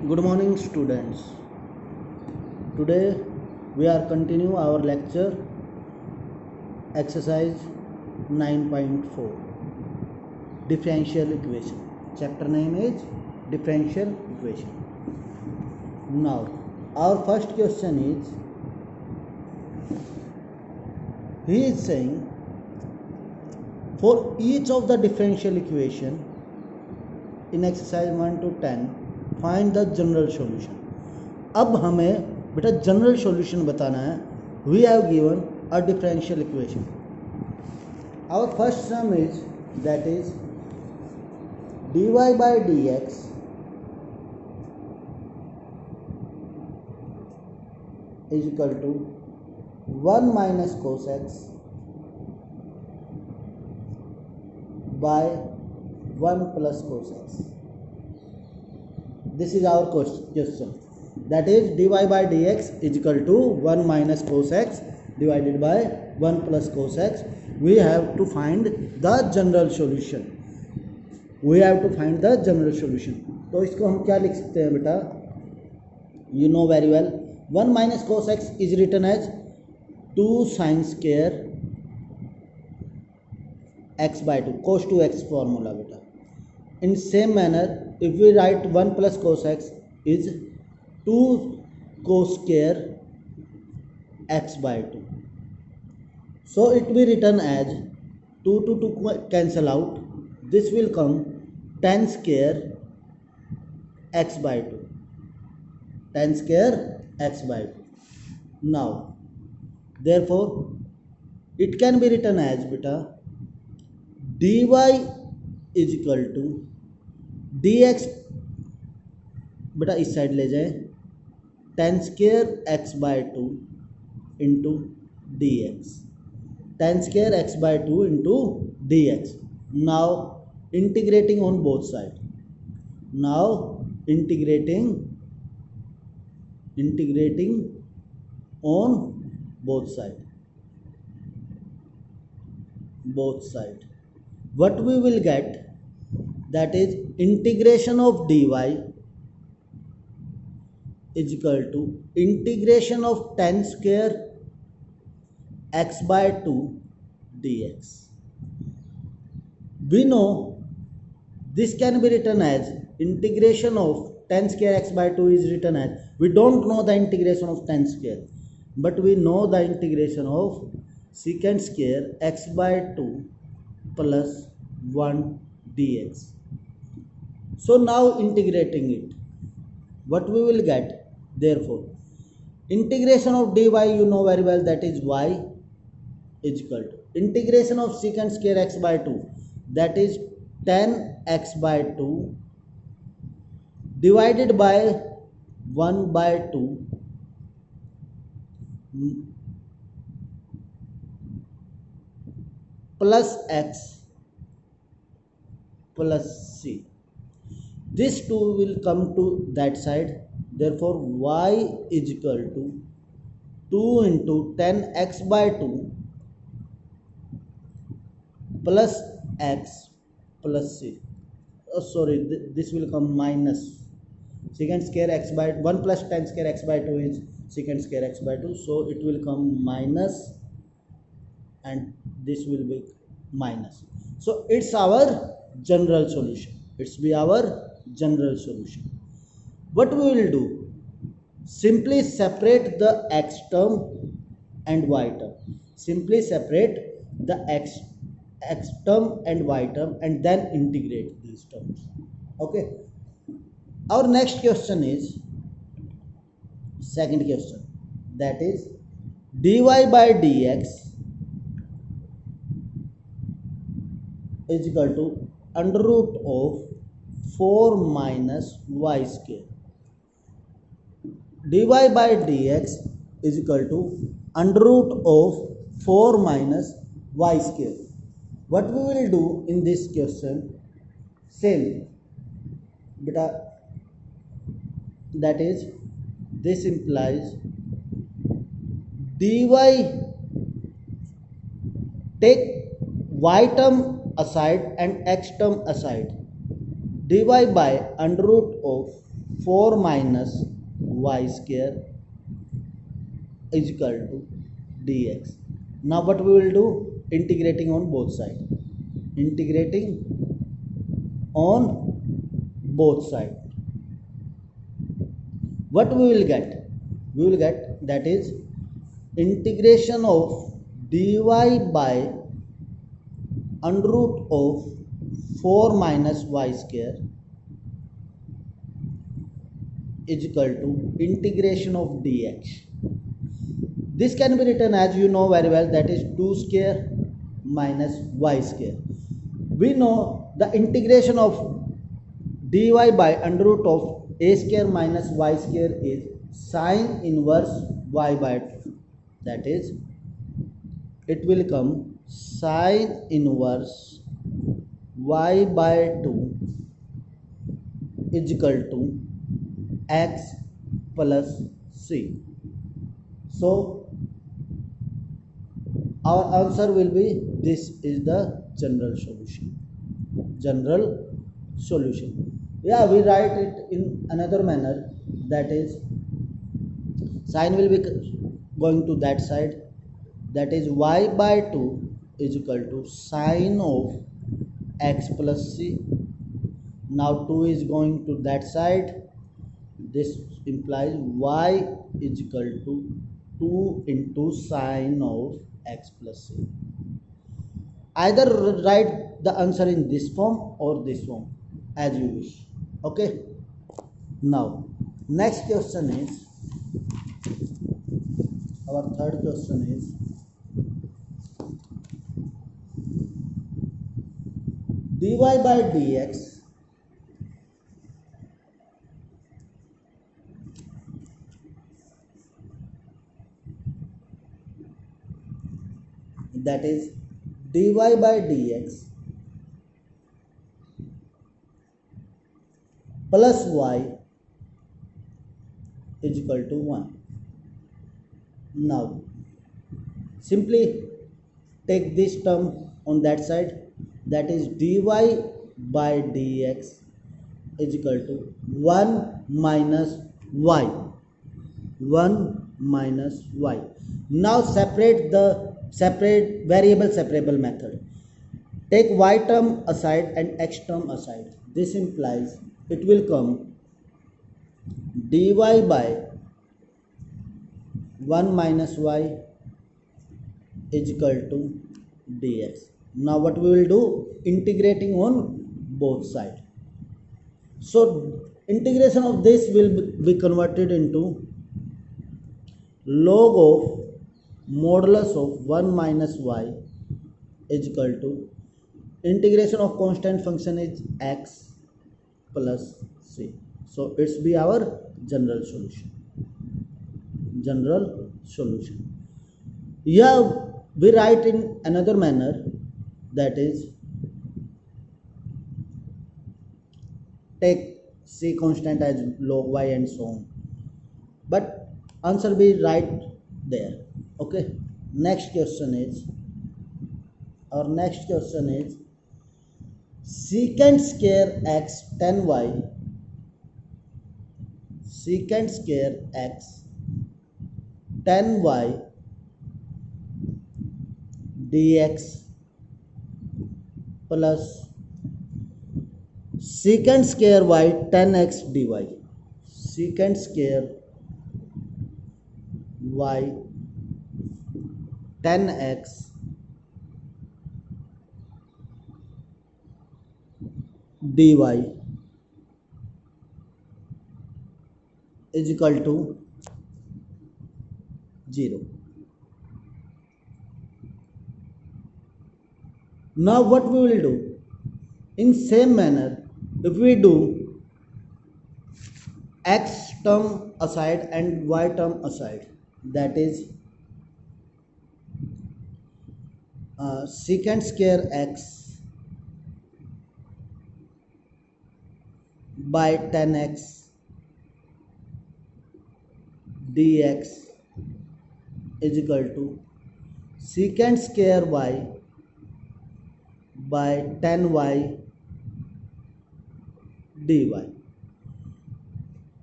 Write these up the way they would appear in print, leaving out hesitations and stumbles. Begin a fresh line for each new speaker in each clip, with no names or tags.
Good morning, students. Today we are continue our lecture exercise 9.4 differential equation. Chapter name is differential equation. Now our first question is, he is saying for each of the differential equation in exercise 1 to 10 find the general solution. अब हमें बेटा general solution बताना है. We have given a differential equation. Our first sum is that is dy by dx is equal to 1 minus cos x by 1 plus cos x. This is our question. That is dy by dx is equal to 1 minus cos x divided by 1 plus cos x. We have to find the general solution. We have to find the general solution. तो इसको हम क्या लिख सकते हैं बेटा? You know very well. 1 minus cos x is written as 2 sin square x by 2. Cos 2x formula बेटा. In same manner, if we write 1 plus cos x is 2 cos square x by 2. So it will be written as 2 to 2 cancel out. This will come 10 square x by 2. 10 square x by 2. Now, therefore, it can be written as beta dy is equal to dx बेटा इस side ले जाए 10 square x by 2 into D X. 10 square x by 2 into D X. Now integrating on both side. Now integrating on both side. What we will get, that is integration of dy is equal to integration of 10 square x by 2 dx. We know this can be written as integration of 10 square x by 2 is written as, we don't know the integration of 10 square, but we know the integration of secant square x by 2 plus 1 dx. So now integrating it, what we will get, therefore integration of dy you know very well, that is y is equal to integration of secant square x by 2, that is 10x by 2 divided by 1 by 2 plus x plus c. This 2 will come to that side. Therefore y is equal to 2 into 10x by 2 plus x plus c. Sorry, this will come minus secant square x by 1 plus 10 square x by 2 is secant square x by 2. So it will come minus and this will be minus. So it's our general solution. It's be our general solution. What we will do, simply separate the x term and y term. Simply separate the x term and y term and then integrate these terms. Okay. Our next question is second question, that is dy by dx is equal to under root of 4 minus y square. Dy by dx is equal to under root of 4 minus y square. What we will do in this question, same beta, that is this implies dy, take y term aside and x term aside. dy by under root of 4 minus y square is equal to dx. Now what we will do? Integrating on both sides. Integrating on both sides. What we will get? We will get, that is, integration of dy by under root of 4 minus y square is equal to integration of dx. This can be written as you know very well, that is 2 square minus y square. We know the integration of dy by under root of a square minus y square is sine inverse y by 2. That is, it will come sine inverse y by 2 is equal to x plus c. So our answer will be, this is the general solution. General solution. Yeah, we write it in another manner, that is, sine will be going to that side, that is y by 2 is equal to sine of x plus c. Now 2 is going to that side, this implies y is equal to 2 into sine of x plus c. Either write the answer in this form or this form, as you wish. Okay. Now next question is, our third question is, dy by dx that is dy by dx plus y is equal to 1. Now simply take this term on that side, that is dy by dx is equal to 1 minus y. 1 minus y. Now separate variable separable method. Take y term aside and x term aside. This implies it will come dy by 1 minus y is equal to dx. Now what we will do? Integrating on both sides. So integration of this will be converted into log of modulus of 1 minus y is equal to integration of constant function is x plus c. So it's be our general solution. General solution. Here we write in another manner, that is, take c constant as log y and so on, but answer be right there. Okay. Next question is, our next question is, secant square x tan y, secant square x tan y dx plus secant square y tan x dy. Secant square y tan x dy is equal to 0. Now what we will do? In same manner, if we do x term aside and y term aside, that is secant square x by tan x dx is equal to secant square y by tan y dy.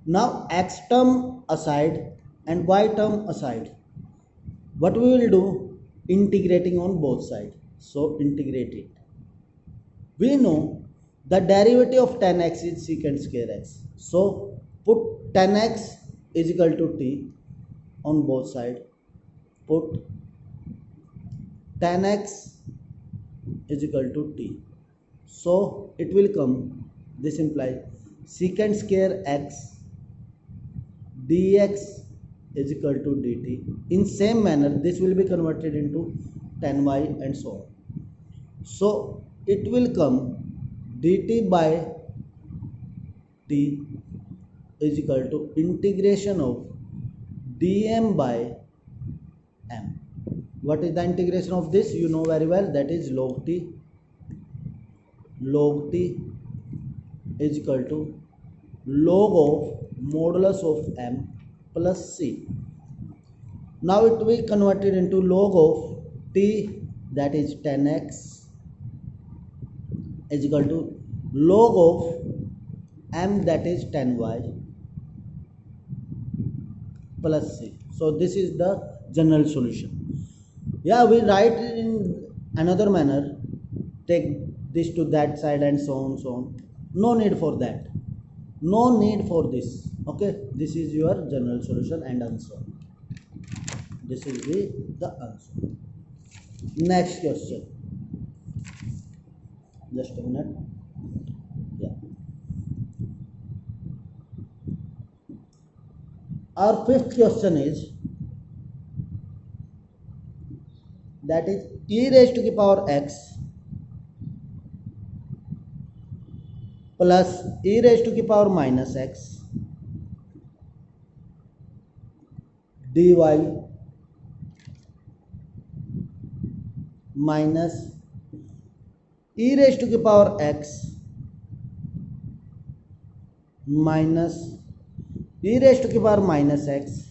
Now x term aside and y term aside, what we will do? Integrating on both sides. So integrate it. We know the derivative of tan x is secant square x. So put tan x is equal to t on both sides. Put tan x is equal to t. So it will come, this implies secant square x dx is equal to dt. In same manner, this will be converted into tan y and so on. So it will come dt by t is equal to integration of dm by m. What is the integration of this? You know very well, that is log t. Log t is equal to log of modulus of m plus c. Now it will be converted into log of t, that is tan x is equal to log of m, that is tan y plus c. So this is the general solution. Yeah, we write it in another manner, take this to that side and so on, so on. No need for that. No need for this. Okay, this is your general solution and answer. This will be the answer. Next question. Just a minute. Yeah. Our fifth question is, that is e raised to the power x plus e raised to the power minus x dy minus e raised to the power x minus e raised to the power minus x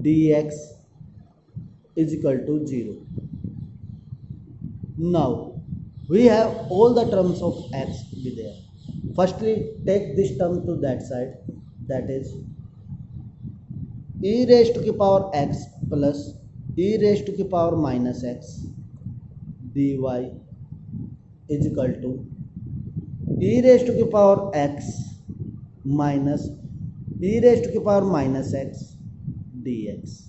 dx is equal to 0. Now we have all the terms of x be there. Firstly, take this term to that side, that is e raised to the power x plus e raised to the power minus x dy is equal to e raised to the power x minus e raised to the power minus x dx.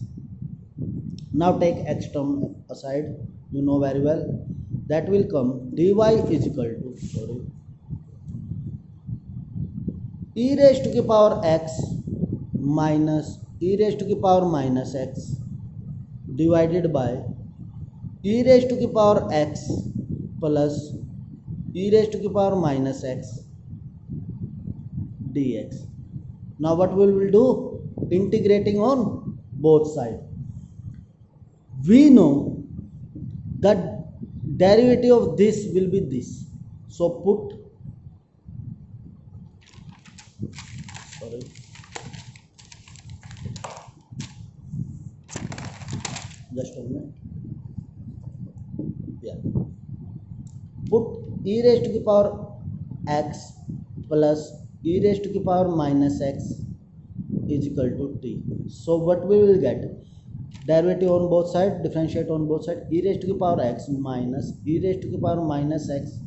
Now take x term aside, you know very well, that will come dy is equal to, e raised to the power x minus e raised to the power minus x divided by e raised to the power x plus e raised to the power minus x dx. Now what we will do? Integrating on both sides. We know that derivative of this will be this. So put, just a minute. Yeah. Put e raised to the power x plus e raised to the power minus x is equal to t. So what we will get? Derivative on both sides, differentiate on both sides, e raised to the power x minus e raised to the power minus x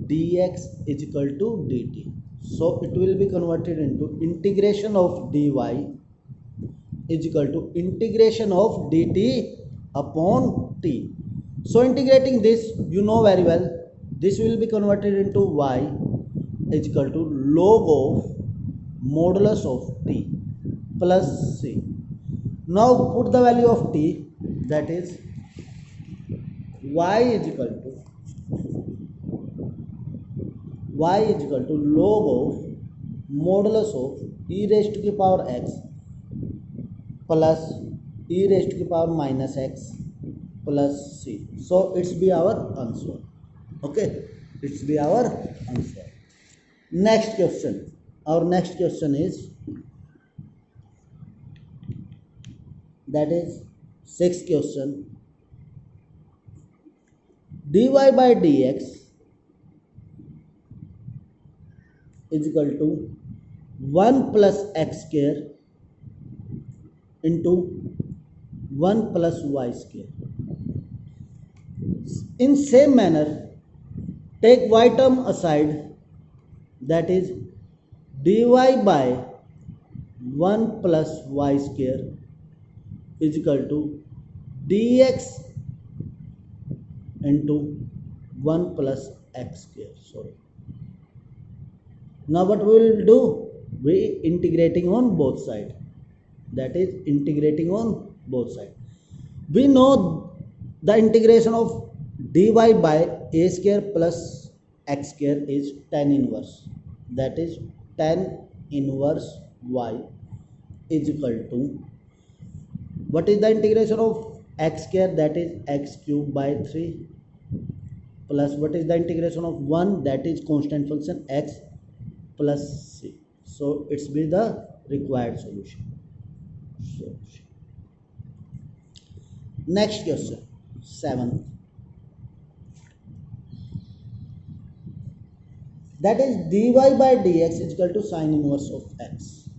dx is equal to dt. So it will be converted into integration of dy is equal to integration of dt upon t. So integrating this, you know very well, this will be converted into y is equal to log of modulus of t plus c. Now put the value of t, that is y is equal to log of modulus of e raised to the power x plus e raised to the power minus x plus c. So it's be our answer. Okay, it's be our answer. Next question. Our next question is, that is sixth question, dy by dx is equal to 1 plus x square into 1 plus y square. In same manner, take y term aside, that is dy by 1 plus y square is equal to dx into 1 plus x square. Sorry. Now what we will do? We integrating on both sides. That is integrating on both sides. We know the integration of dy by a square plus x square is tan inverse. That is tan inverse y is equal to, what is the integration of x square? That is x cube by 3 plus what is the integration of 1? That is constant function x plus c. So it's be the required solution. Next question, 7th. That is dy by dx is equal to sine inverse of x.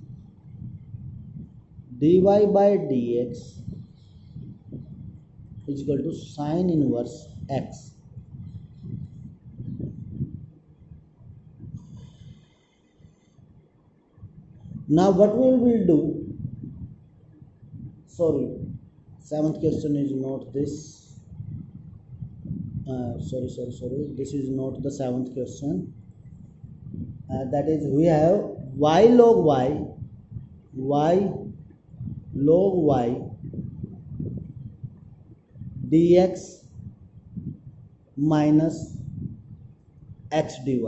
Dy by dx is equal to sine inverse x. Now what we will do? Sorry, 7th question is not this. Sorry. This is not the 7th question. That is, we have y log y dx minus x dy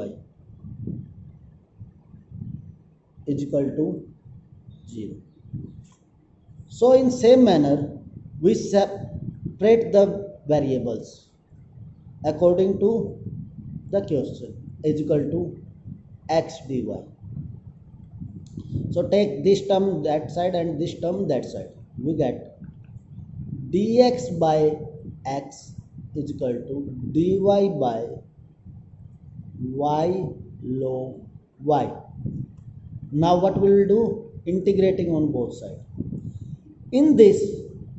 is equal to 0. So in same manner, we separate the variables according to the question is equal to x dy. So take this term that side and this term that side. We get dx by x is equal to dy by y log y. Now what we will do? Integrating on both sides. In this,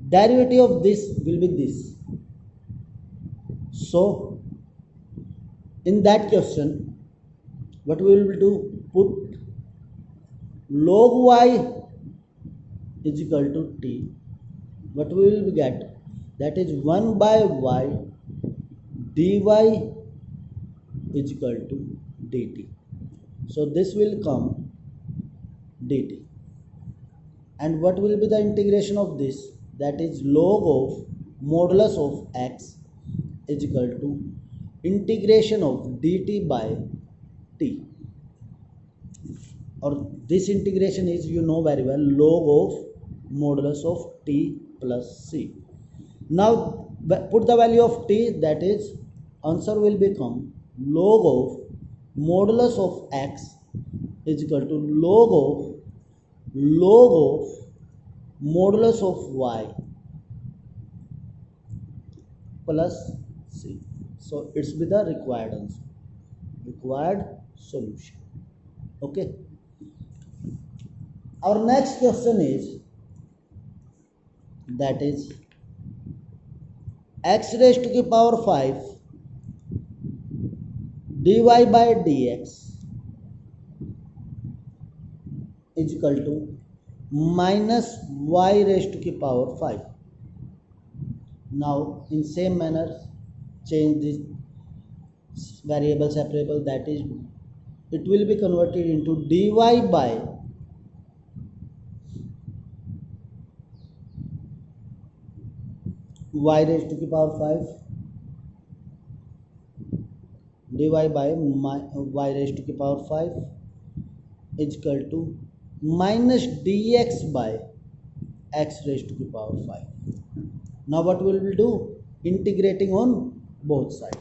derivative of this will be this. So in that question, what we will do? Put log y is equal to t. What we will get? That is 1 by y dy is equal to dt. So this will come dt. And what will be the integration of this? That is log of modulus of x is equal to integration of dt by t. Or this integration is, you know very well, log of modulus of t plus c. Now put the value of t, that is answer will become log of modulus of x is equal to log of modulus of y plus c. So it's be the required solution. Okay. Our next question is, that is x raised to the power 5 dy by dx is equal to minus y raised to the power 5. Now in same manner, change this variable separable, that is it will be converted into dy by y raised to the power 5 dy by y raised to the power 5 is equal to minus dx by x raised to the power 5. Now what we will do? Integrating on both sides.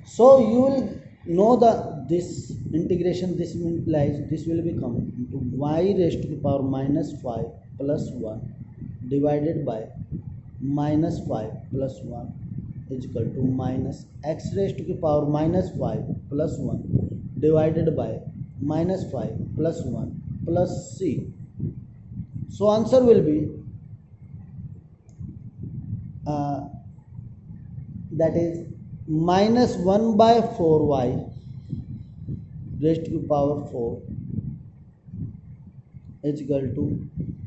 So you will know this integration, this implies this will become into y raised to the power minus 5 plus 1 divided by minus 5 plus 1 is equal to minus x raised to the power minus 5 plus 1 divided by minus 5 plus 1 plus c. So answer will be that is minus 1 by 4y raised to the power 4 is equal to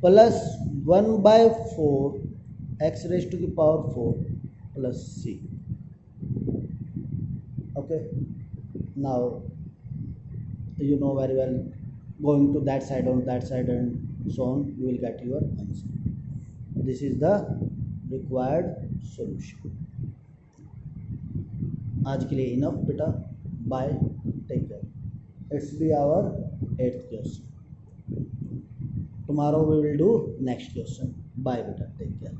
plus 1 by 4 x raised to the power 4 plus c. Okay, now you know very well, going to that side, on that side and so on, you will get your answer. This is the required solution. आज के लिए enough बेटा, bye, take care. It's be our 8th question. Tomorrow we will do next question. Bye beta, take care.